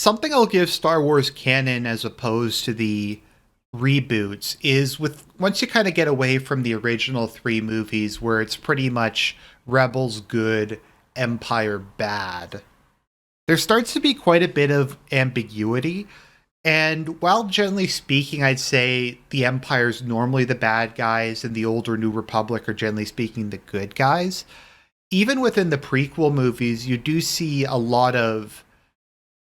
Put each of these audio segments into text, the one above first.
something I'll give Star Wars canon as opposed to the reboots is with once you kind of get away from the original three movies where it's pretty much Rebels good, Empire bad. There starts to be quite a bit of ambiguity. And while generally speaking, I'd say the Empire's normally the bad guys and the older New Republic are generally speaking the good guys, even within the prequel movies, you do see a lot of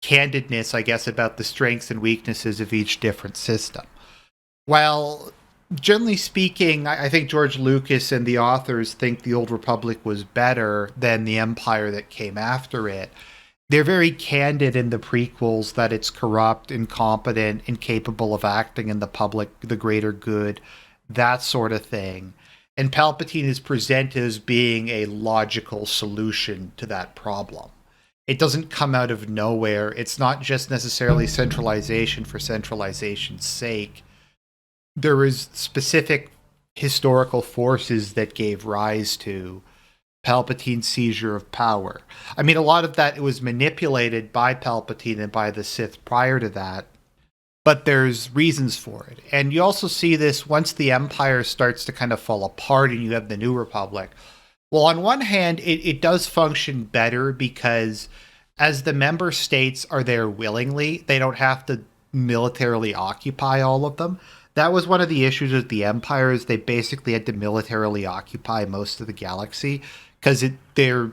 candidness, I guess, about the strengths and weaknesses of each different system. While generally speaking, I think George Lucas and the authors think the Old Republic was better than the Empire that came after it. They're very candid in the prequels that it's corrupt, incompetent, incapable of acting in the public, the greater good, that sort of thing. And Palpatine is presented as being a logical solution to that problem. It doesn't come out of nowhere. It's not just necessarily centralization for centralization's sake. There is specific historical forces that gave rise to Palpatine's seizure of power. I mean, a lot of that it was manipulated by Palpatine and by the Sith prior to that, but there's reasons for it. And you also see this once the Empire starts to kind of fall apart and you have the New Republic. Well, on one hand, it does function better because as the member states are there willingly, they don't have to militarily occupy all of them. That was one of the issues with the Empire is they basically had to militarily occupy most of the galaxy because there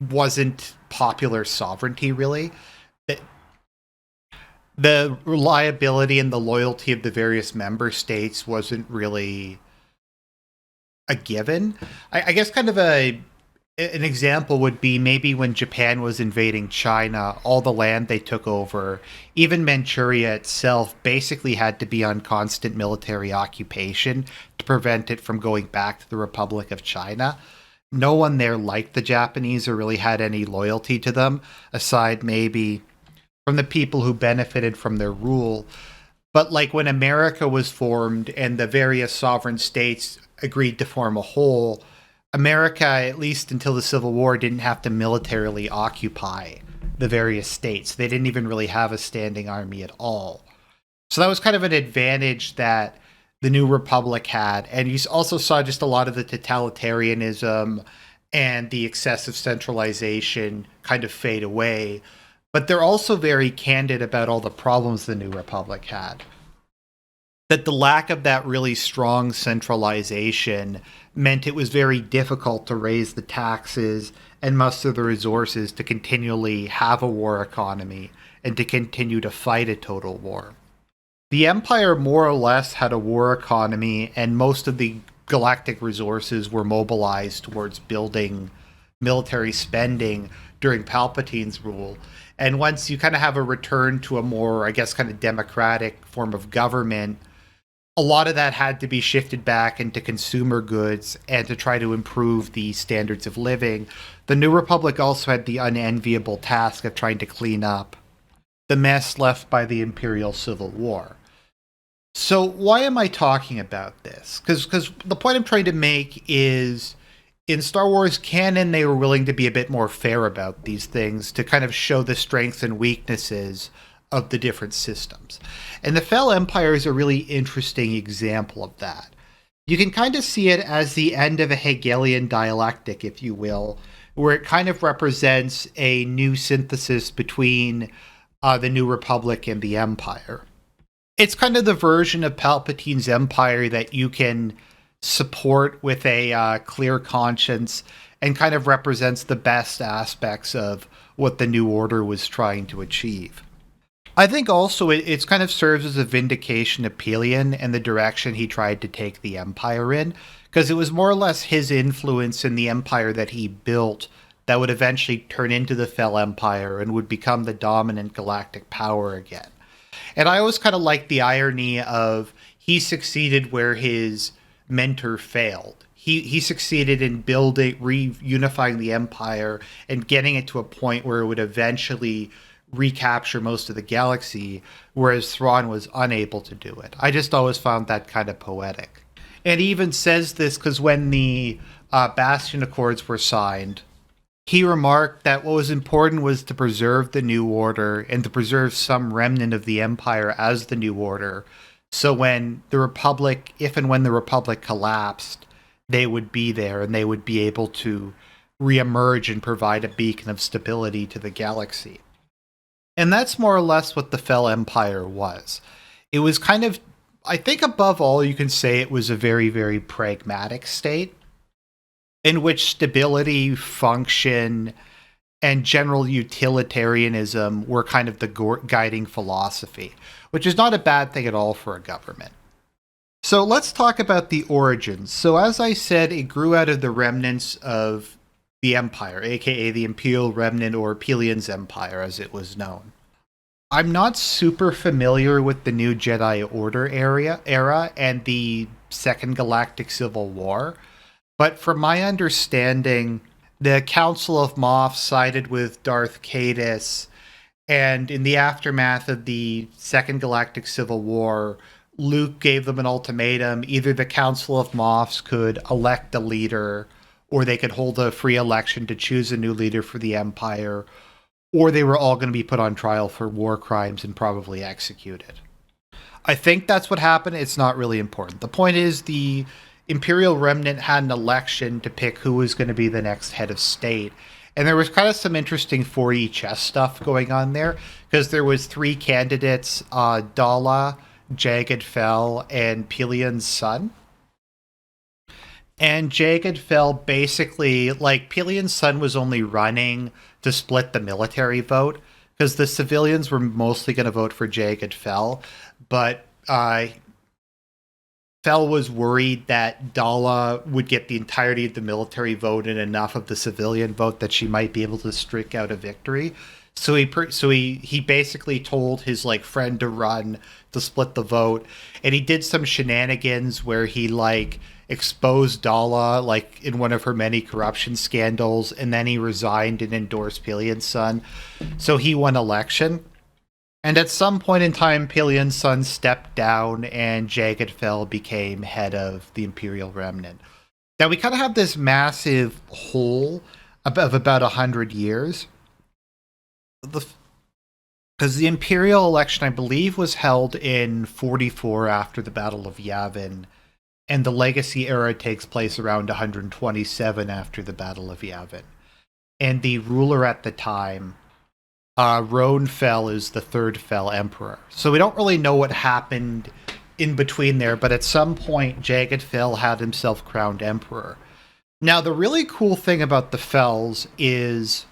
wasn't popular sovereignty, really. The reliability and the loyalty of the various member states wasn't really a given. I guess kind of an example would be maybe when Japan was invading China, all the land they took over, even Manchuria itself, basically had to be on constant military occupation to prevent it from going back to the Republic of China. No one there liked the Japanese or really had any loyalty to them, aside maybe from the people who benefited from their rule. But like when America was formed and the various sovereign states agreed to form a whole, America, at least until the Civil War, didn't have to militarily occupy the various states. They didn't even really have a standing army at all. So that was kind of an advantage that the New Republic had. And you also saw just a lot of the totalitarianism and the excessive centralization kind of fade away. But they're also very candid about all the problems the New Republic had. That the lack of that really strong centralization meant it was very difficult to raise the taxes and muster the resources to continually have a war economy and to continue to fight a total war. The Empire more or less had a war economy, and most of the galactic resources were mobilized towards building military spending during Palpatine's rule. And once you kind of have a return to a more, I guess, kind of democratic form of government, a lot of that had to be shifted back into consumer goods and to try to improve the standards of living. The New Republic also had the unenviable task of trying to clean up the mess left by the Imperial Civil War. So why am I talking about this? Because the point I'm trying to make is in Star Wars canon, they were willing to be a bit more fair about these things to kind of show the strengths and weaknesses of the different systems. And the Fell Empire is a really interesting example of that. You can kind of see it as the end of a Hegelian dialectic, if you will, where it kind of represents a new synthesis between the New Republic and the Empire. It's kind of the version of Palpatine's Empire that you can support with a clear conscience and kind of represents the best aspects of what the New Order was trying to achieve. I think also it's kind of serves as a vindication of Pelion and the direction he tried to take the Empire in, because it was more or less his influence in the Empire that he built that would eventually turn into the Fell Empire and would become the dominant galactic power again. And I always kind of like the irony of he succeeded where his mentor failed. He succeeded in building, reunifying the Empire and getting it to a point where it would eventually recapture most of the galaxy, whereas Thrawn was unable to do it. I just always found that kind of poetic. And he even says this because when the Bastion Accords were signed, He remarked that what was important was to preserve the New Order and to preserve some remnant of the Empire as the New Order. So when the Republic, if and when the Republic collapsed, they would be there and they would be able to reemerge and provide a beacon of stability to the galaxy. And that's more or less what the Fell Empire was. It was kind of, I think above all, you can say it was a very, very pragmatic state in which stability, function, and general utilitarianism were kind of the guiding philosophy, which is not a bad thing at all for a government. So let's talk about the origins. So as I said, it grew out of the remnants of the Empire, aka the Imperial Remnant or Pelian's Empire as it was known. I'm not super familiar with the New Jedi Order era and the Second Galactic Civil War, but from my understanding, the Council of Moff sided with Darth Caedus, and in the aftermath of the Second Galactic Civil War, Luke gave them an ultimatum. Either the Council of Moffs could elect a leader, or they could hold a free election to choose a new leader for the Empire, or they were all going to be put on trial for war crimes and probably executed. I think that's what happened. It's not really important. The point is the Imperial Remnant had an election to pick who was going to be the next head of state. And there was kind of some interesting 4E chess stuff going on there, because there was three candidates, Dala, Jagged Fell, and Pelian's son. And Jagged Fell basically, like, Pelian's son was only running to split the military vote, because the civilians were mostly going to vote for Jagged Fell, but Fell was worried that Dala would get the entirety of the military vote and enough of the civilian vote that she might be able to streak out a victory. So he basically told his like friend to run to split the vote, and he did some shenanigans where he like exposed Dala like in one of her many corruption scandals, and then he resigned and endorsed Pelian's son. So he won election. And at some point in time, Pelian's son stepped down and Jagged Fell became head of the Imperial Remnant. Now we kind of have this massive hole of about 100 years. Because the Imperial election, I believe, was held in 44 after the Battle of Yavin, and the Legacy era takes place around 127 after the Battle of Yavin. And the ruler at the time, Roan Fell, is the third Fell Emperor. So we don't really know what happened in between there, but at some point, Jagged Fell had himself crowned Emperor. Now, the really cool thing about the Fells is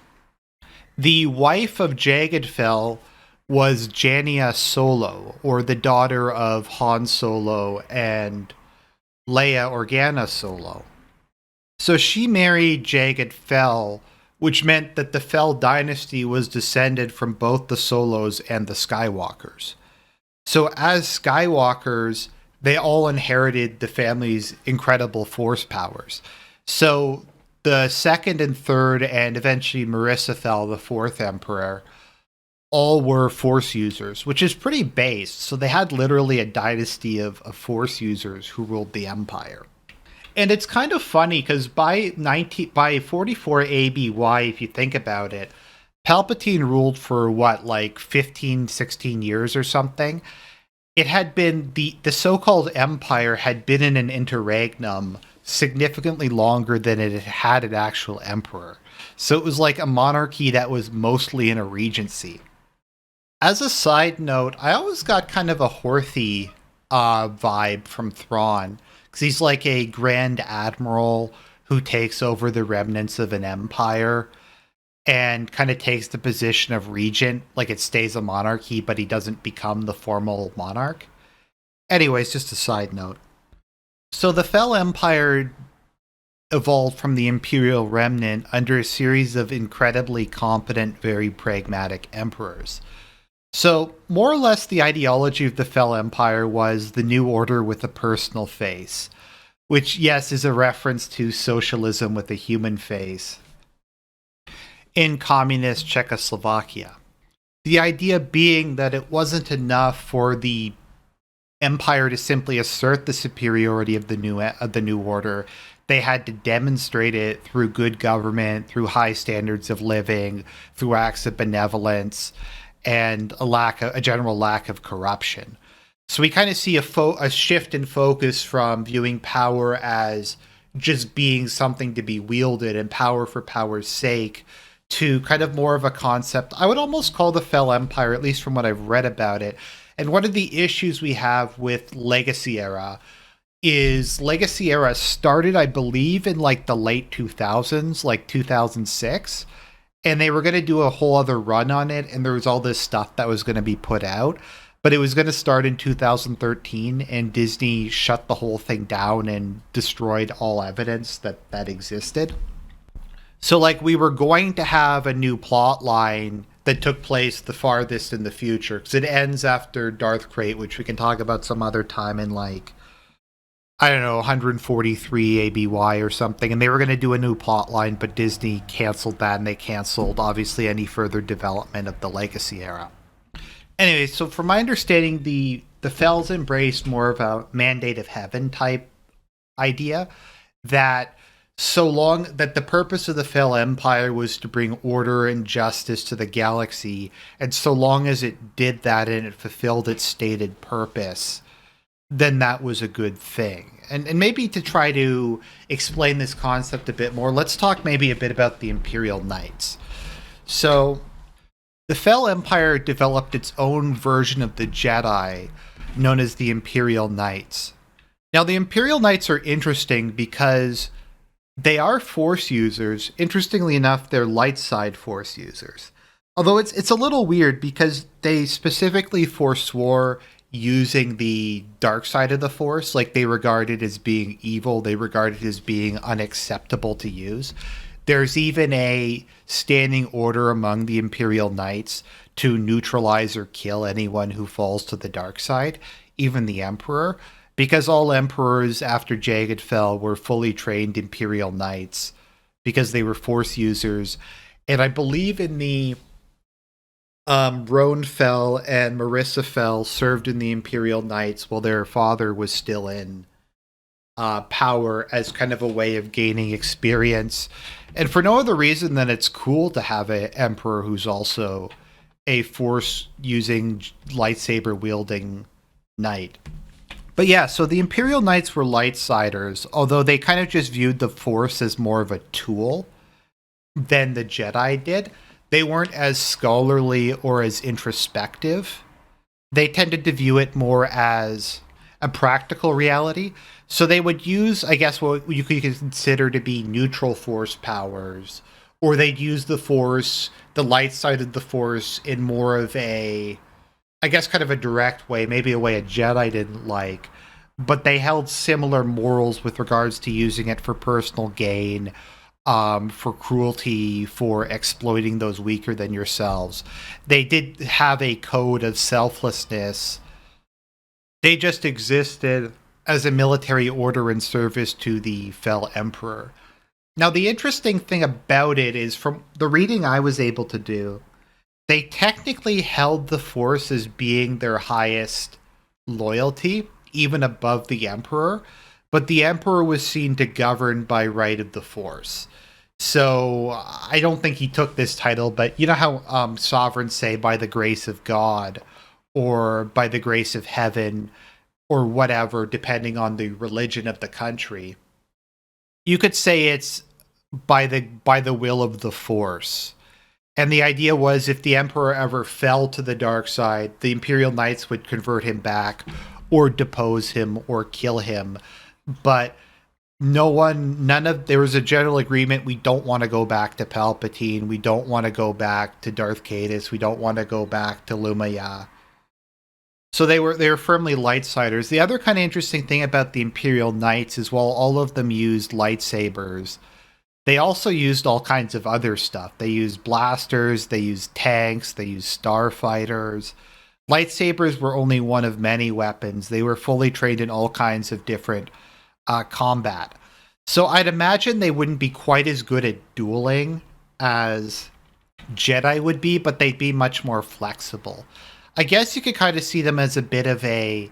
the wife of Jagged Fell was Jania Solo, or the daughter of Han Solo and Leia Organa Solo. So she married Jagged Fell, which meant that the Fell dynasty was descended from both the Solos and the Skywalkers. So as Skywalkers, they all inherited the family's incredible force powers. So the second and third, and eventually Marissa Fell, the fourth emperor, all were force users, which is pretty based. So they had literally a dynasty of force users who ruled the empire. And it's kind of funny because by 44 ABY, if you think about it, Palpatine ruled for what, like 15, 16 years or something. It had been the so-called empire had been in an interregnum significantly longer than it had an actual emperor. So it was like a monarchy that was mostly in a regency. As a side note, I always got kind of a Horthy vibe from Thrawn, because he's like a grand admiral who takes over the remnants of an empire and kind of takes the position of regent, like it stays a monarchy, but he doesn't become the formal monarch. Anyways, just a side note. So the Fell Empire evolved from the Imperial Remnant under a series of incredibly competent, very pragmatic emperors. So, more or less, the ideology of the Fell Empire was the new order with a personal face, which, yes, is a reference to socialism with a human face in communist Czechoslovakia. The idea being that it wasn't enough for the empire to simply assert the superiority of the new order. they had to demonstrate it through good government, through high standards of living, through acts of benevolence, and a general lack of corruption. So we kind of see a shift in focus from viewing power as just being something to be wielded and power for power's sake to kind of more of a concept I would almost call the Fell Empire, at least from what I've read about it. And one of the issues we have with Legacy Era is Legacy Era started, I believe, in like the late 2000s, like 2006. And they were going to do a whole other run on it. And there was all this stuff that was going to be put out. But it was going to start in 2013. And Disney shut the whole thing down and destroyed all evidence that existed. So, like, we were going to have a new plot line that took place the farthest in the future. Because it ends after Darth Crate, which we can talk about some other time in, like, I don't know, 143 ABY or something, and they were going to do a new plot line, but Disney canceled that, and they canceled, obviously, any further development of the Legacy Era. Anyway, so from my understanding, the Fells embraced more of a Mandate of Heaven type idea, that so long that the purpose of the Fell Empire was to bring order and justice to the galaxy, and so long as it did that and it fulfilled its stated purpose, then that was a good thing. And maybe to try to explain this concept a bit more, let's talk maybe a bit about the Imperial Knights. So, the Fell Empire developed its own version of the Jedi, known as the Imperial Knights. Now, the Imperial Knights are interesting because they are Force users. Interestingly enough, they're light side Force users. Although it's a little weird because they specifically forswore using the dark side of the Force, like they regard it as being evil, they regard it as being unacceptable to use. There's even a standing order among the Imperial Knights to neutralize or kill anyone who falls to the dark side, even the Emperor, because all Emperors after Jagged fell were fully trained Imperial Knights because they were Force users. And I believe in the Roan Fell and Marissa Fell served in the Imperial Knights while their father was still in power as kind of a way of gaining experience. And for no other reason than it's cool to have an emperor who's also a Force-using, lightsaber-wielding knight. But yeah, so the Imperial Knights were lightsiders, although they kind of just viewed the Force as more of a tool than the Jedi did. They weren't as scholarly or as introspective. They tended to view it more as a practical reality. So they would use, I guess, what you could consider to be neutral Force powers, or they'd use the Force, the light side of the Force, in more of a, I guess, kind of a direct way, maybe a way a Jedi didn't like. But they held similar morals with regards to using it for personal gain, for cruelty, for exploiting those weaker than yourselves. They did have a code of selflessness. They just existed as a military order in service to the Fell Emperor. Now, the interesting thing about it is, from the reading I was able to do, they technically held the Force as being their highest loyalty, even above the Emperor, but the Emperor was seen to govern by right of the Force. So I don't think he took this title, but you know how sovereigns say by the grace of God or by the grace of heaven or whatever, depending on the religion of the country. You could say it's by the will of the Force. And the idea was if the Emperor ever fell to the dark side, the Imperial Knights would convert him back or depose him or kill him. But there was a general agreement, we don't want to go back to Palpatine, we don't want to go back to Darth Caedus, we don't want to go back to Lumaya. So they were firmly lightsiders. The other kind of interesting thing about the Imperial Knights is while all of them used lightsabers, they also used all kinds of other stuff. They used blasters, they used tanks, they used starfighters. Lightsabers were only one of many weapons. They were fully trained in all kinds of different combat. So I'd imagine they wouldn't be quite as good at dueling as Jedi would be, but they'd be much more flexible. I guess you could kind of see them as a bit of a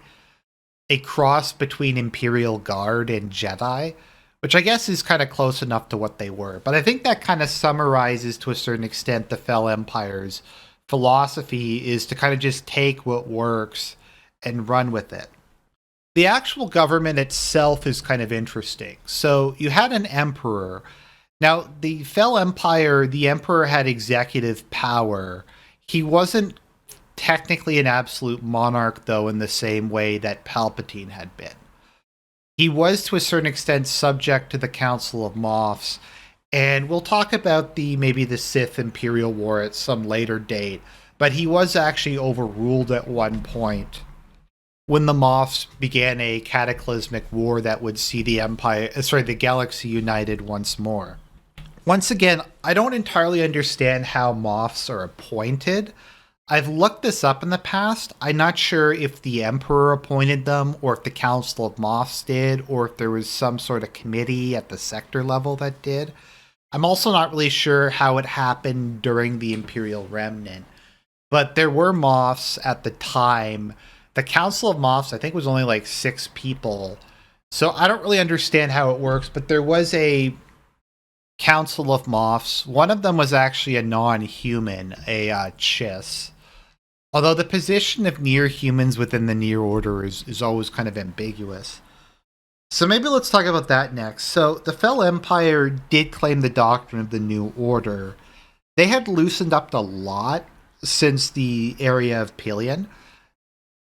cross between Imperial Guard and Jedi, which I guess is kind of close enough to what they were. But I think that kind of summarizes to a certain extent the Fell Empire's philosophy is to kind of just take what works and run with it. The actual government itself is kind of interesting. So you had an emperor. Now, the Fell Empire, the emperor had executive power. He wasn't technically an absolute monarch, though, in the same way that Palpatine had been. He was to a certain extent subject to the Council of Moffs, and we'll talk about the maybe the Sith Imperial War at some later date, but he was actually overruled at one point when the Moffs began a cataclysmic war that would see the galaxy united once more. Once again, I don't entirely understand how Moffs are appointed. I've looked this up in the past. I'm not sure if the Emperor appointed them, or if the Council of Moffs did, or if there was some sort of committee at the sector level that did. I'm also not really sure how it happened during the Imperial Remnant. But there were Moffs at the time. The Council of Moffs, I think, was only like 6 people. So I don't really understand how it works, but there was a Council of Moffs. One of them was actually a non-human, a Chiss. Although the position of near humans within the Near Order is always kind of ambiguous. So maybe let's talk about that next. So the Fell Empire did claim the doctrine of the New Order. They had loosened up a lot since the area of Pelion.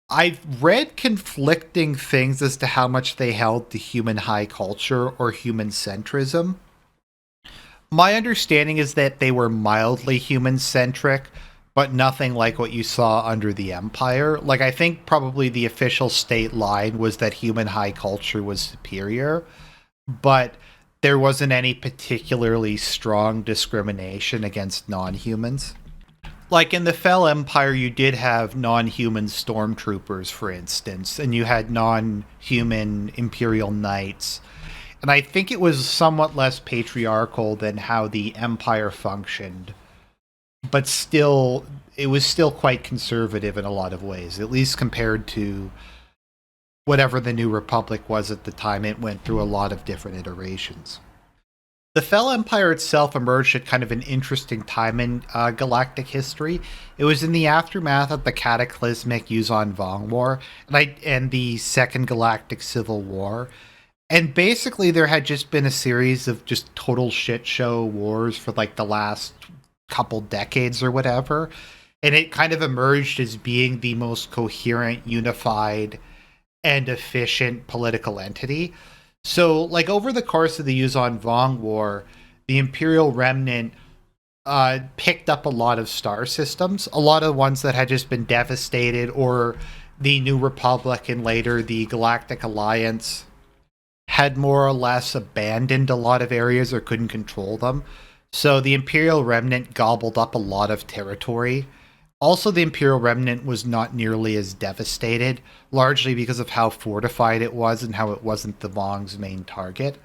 I've read conflicting things as to how much they held to human high culture or human centrism. My understanding is that they were mildly human centric, but nothing like what you saw under the Empire. Like, I think probably the official state line was that human high culture was superior, but there wasn't any particularly strong discrimination against non-humans. Like, in the Fell Empire, you did have non-human stormtroopers, for instance, and you had non-human Imperial Knights. And I think it was somewhat less patriarchal than how the Empire functioned, but still, it was still quite conservative in a lot of ways, at least compared to whatever the New Republic was at the time. It went through a lot of different iterations. The Fell Empire itself emerged at kind of an interesting time in galactic history. It was in the aftermath of the cataclysmic Yuzon Vong War and the Second Galactic Civil War. And basically, there had just been a series of just total shit show wars for like the last couple decades or whatever. And it kind of emerged as being the most coherent, unified, and efficient political entity. So, like, over the course of the Yuzon Vong War, the Imperial Remnant picked up a lot of star systems, a lot of ones that had just been devastated, or the New Republic and later the Galactic Alliance had more or less abandoned a lot of areas or couldn't control them. So the Imperial Remnant gobbled up a lot of territory. Also, the Imperial Remnant was not nearly as devastated, largely because of how fortified it was and how it wasn't the Vong's main target.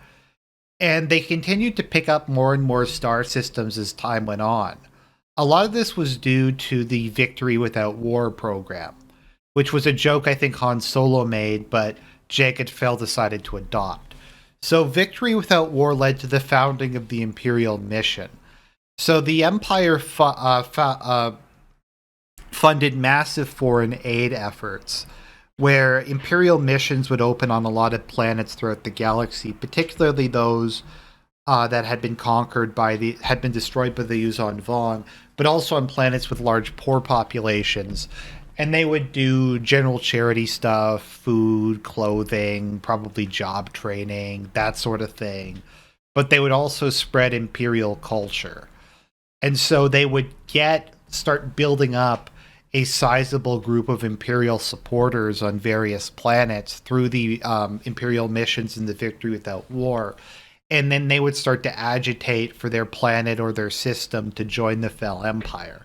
And they continued to pick up more and more star systems as time went on. A lot of this was due to the Victory Without War program, which was a joke I think Han Solo made, but Jacob Fell decided to adopt. So Victory Without War led to the founding of the Imperial Mission. So the Empire funded massive foreign aid efforts, where Imperial missions would open on a lot of planets throughout the galaxy, particularly those that had been had been destroyed by the Yuzon Vong, but also on planets with large poor populations. And they would do general charity stuff, food, clothing, probably job training, that sort of thing. But they would also spread Imperial culture. And so they would start building up a sizable group of Imperial supporters on various planets through the Imperial missions in the Victory Without War. And then they would start to agitate for their planet or their system to join the Fell Empire.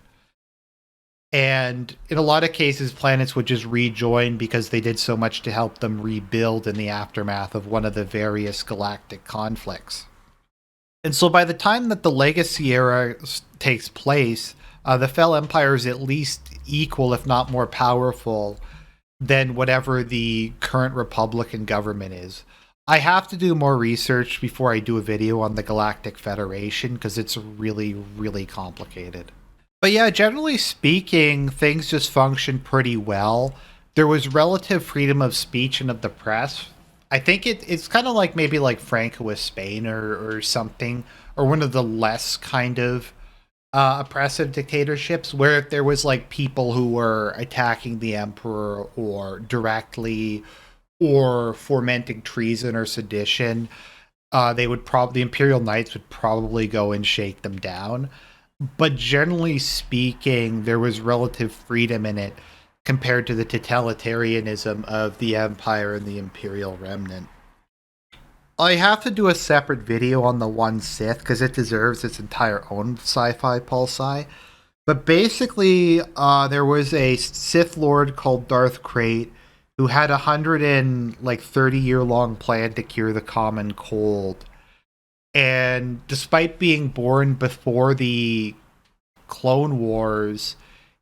And in a lot of cases, planets would just rejoin because they did so much to help them rebuild in the aftermath of one of the various galactic conflicts. And so by the time that the Legacy era takes place, the Fell Empire is at least equal, if not more powerful, than whatever the current Republican government is. I have to do more research before I do a video on the Galactic Federation because it's really, really complicated. But yeah, generally speaking, things just function pretty well. There was relative freedom of speech and of the press. I think it's kind of like maybe like Franco with Spain or something, or one of the less kind of oppressive dictatorships where if there was like people who were attacking the emperor or directly or fomenting treason or sedition, they would probably the Imperial Knights would probably go and shake them down. But generally speaking, there was relative freedom in it compared to the totalitarianism of the Empire and the Imperial Remnant. I have to do a separate video on the one Sith because it deserves its entire own sci-fi pulsi. But basically, there was a Sith Lord called Darth Krayt who had 130-year long plan to cure the common cold. And despite being born before the Clone Wars,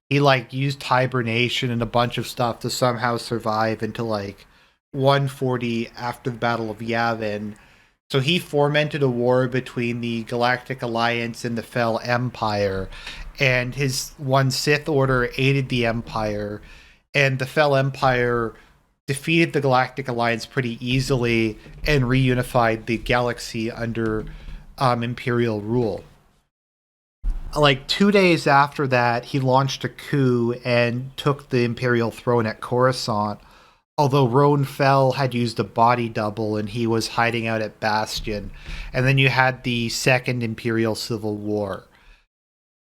he like used hibernation and a bunch of stuff to somehow survive until like 140 after the Battle of Yavin. So he fomented a war between the Galactic Alliance and the Fel Empire, and his one Sith Order aided the Empire, and the Fel Empire defeated the Galactic Alliance pretty easily and reunified the galaxy under Imperial rule. Like 2 days after that, he launched a coup and took the Imperial throne at Coruscant, although Roan Fel had used a body double and he was hiding out at Bastion. And then you had the Second Imperial Civil War.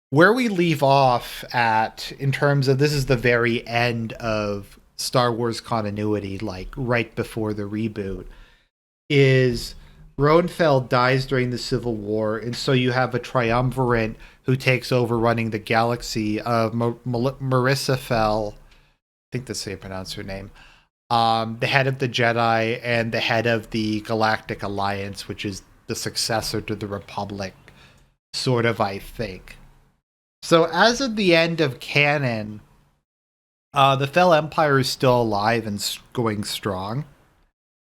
Where we leave off at, in terms of this is the very end of Star Wars continuity, like right before the reboot, is Roan Fel dies during the Civil War, and so you have a triumvirate who takes over running the galaxy of Marissa Fel, I think that's how you pronounce her name, the head of the Jedi and the head of the Galactic Alliance, which is the successor to the Republic, sort of, I think. So as of the end of canon, the Fel Empire is still alive and going strong.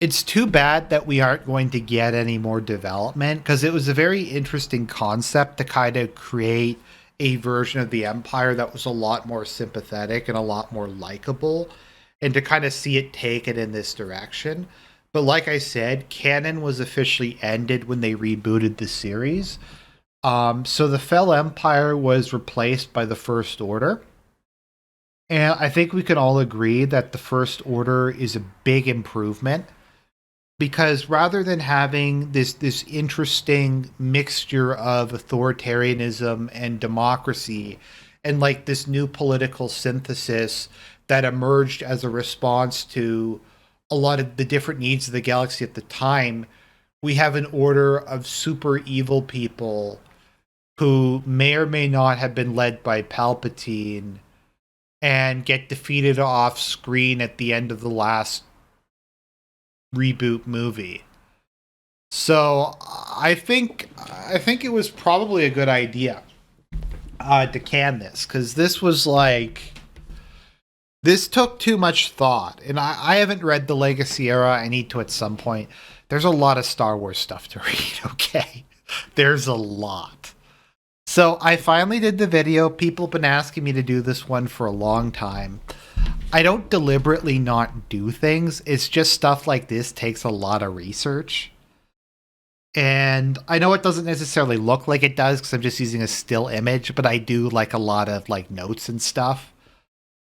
It's too bad that we aren't going to get any more development because it was a very interesting concept to kind of create a version of the Empire that was a lot more sympathetic and a lot more likable, and to kind of see it take it in this direction. But like I said, canon was officially ended when they rebooted the series. So the Fel Empire was replaced by the First Order. And I think we can all agree that the First Order is a big improvement because rather than having this interesting mixture of authoritarianism and democracy and like this new political synthesis that emerged as a response to a lot of the different needs of the galaxy at the time, we have an order of super evil people who may or may not have been led by Palpatine and get defeated off screen at the end of the last reboot movie. So I think it was probably a good idea to can this, because this was like, this took too much thought, and I haven't read the Legacy Era. I need to at some point. There's a lot of Star Wars stuff to read, okay? There's a lot. So I finally did the video. People have been asking me to do this one for a long time. I don't deliberately not do things. It's just stuff like this takes a lot of research. And I know it doesn't necessarily look like it does because I'm just using a still image, but I do like a lot of like notes and stuff.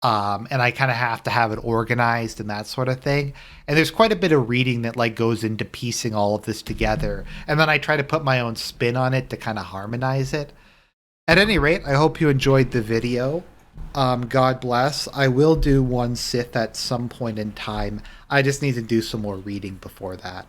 And I kind of have to have it organized and that sort of thing. And there's quite a bit of reading that like goes into piecing all of this together. And then I try to put my own spin on it to kind of harmonize it. At any rate, I hope you enjoyed the video. God bless. I will do one Sith at some point in time. I just need to do some more reading before that.